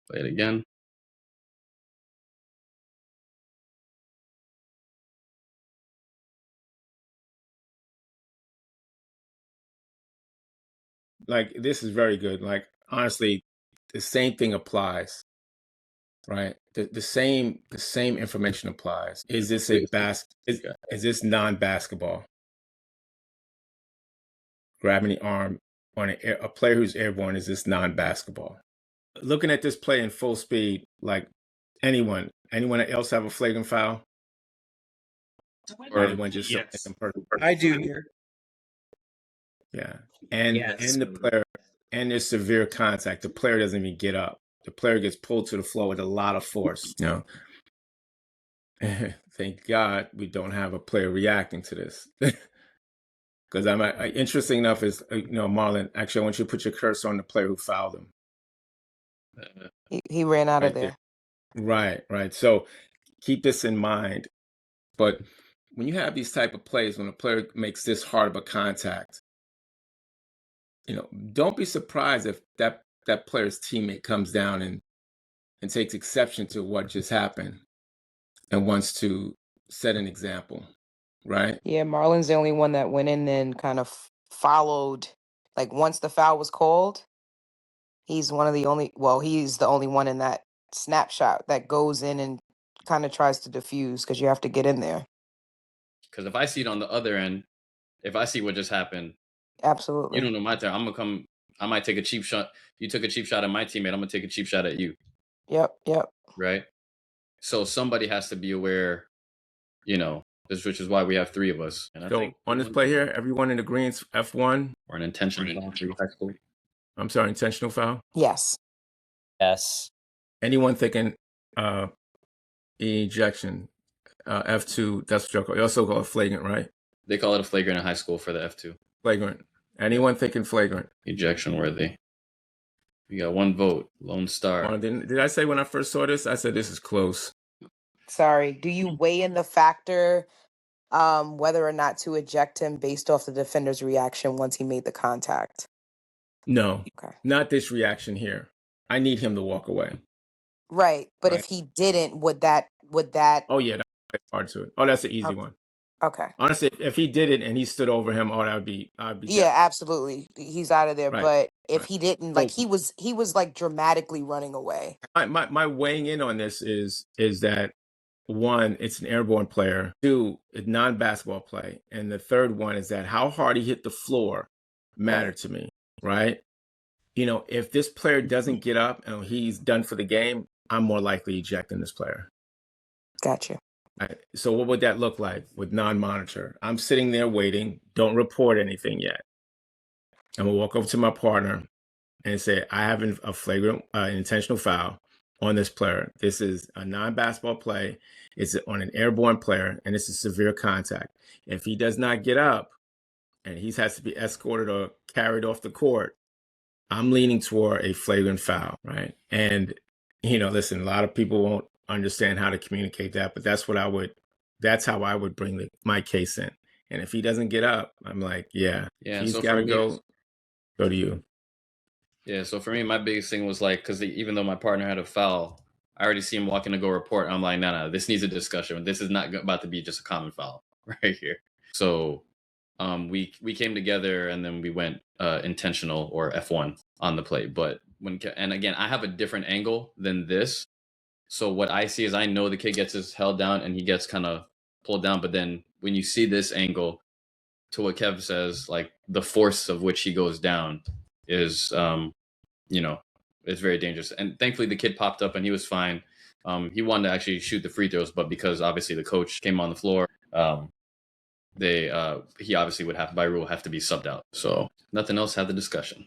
Play it again. Like, this is very good. Like, honestly, the same thing applies, right? The same information applies. Is this a is this non-basketball? Grabbing the arm on a player who's airborne, is this non-basketball? Looking at this play in full speed, like, anyone else have a flagrant foul? Or anyone just Yes. perfect? I do here. Yeah. And Yes. the player, and there's severe contact. The player doesn't even get up. The player gets pulled to the floor with a lot of force. You know, thank God we don't have a player reacting to this. Because interesting enough is, Marlon, actually, I want you to put your cursor on the player who fouled him. He ran out of Right there. Right. So keep this in mind. But when you have these type of plays, when a player makes this hard of a contact, don't be surprised if that player's teammate comes down and takes exception to what just happened and wants to set an example, right? Yeah, Marlon's the only one that went in and kind of followed. Like once the foul was called, he's the only one in that snapshot that goes in and kind of tries to defuse because you have to get in there. Because if I see it on the other end, if I see what just happened, Absolutely. you don't know my turn. I'm gonna come. I might take a cheap shot. You took a cheap shot at my teammate. I'm gonna take a cheap shot at you. Yep. Right. So somebody has to be aware. Which is why we have three of us. And I So think on this play here, everyone in agreement, F1. or an intentional foul for high school. I'm sorry, intentional foul. Yes. Yes. Anyone thinking ejection, F2, that's what y'all call it. You also call it flagrant, right? They call it a flagrant in high school for the F2. Flagrant. Anyone thinking flagrant? Ejection worthy. We got one vote. Lone Star. Did I say when I first saw this? I said this is close. Sorry. Do you weigh in the factor whether or not to eject him based off the defender's reaction once he made the contact? No. Okay. Not this reaction here. I need him to walk away. Right. But Right. if he didn't, would that Oh yeah, that's hard to it. Oh, that's an easy one. Okay. Honestly, if he did it and he stood over him, I'd be Yeah, absolutely. He's out of there. Right. But if Right. he didn't, like he was like dramatically running away. My weighing in on this is that, one, it's an airborne player. Two, it's non-basketball play. And the third one is that how hard he hit the floor mattered to me, right? If this player doesn't get up and he's done for the game, I'm more likely ejecting this player. Gotcha. Right. So what would that look like with non-monitor? I'm sitting there waiting, don't report anything yet. I'm gonna walk over to my partner and say, I have a flagrant intentional foul on this player. This is a non-basketball play. It's on an airborne player, and it's a severe contact. If he does not get up and he has to be escorted or carried off the court, I'm leaning toward a flagrant foul, right? And, listen, a lot of people won't understand how to communicate that, but that's how I would bring my case in. And if he doesn't get up, I'm like, he's got to go to you. Yeah, so for me, my biggest thing was like, because even though my partner had a foul, I already see him walking to go report. I'm like, no, this needs a discussion. This is not about to be just a common foul right here. So we came together and then we went intentional or F1 on the play. But and again, I have a different angle than this. So what I see is I know the kid gets his held down and he gets kind of pulled down. But then when you see this angle, to what Kev says, like the force of which he goes down is, it's very dangerous. And thankfully the kid popped up and he was fine. He wanted to actually shoot the free throws, but because obviously the coach came on the floor, he obviously would have, by rule, have to be subbed out. So nothing else had the discussion.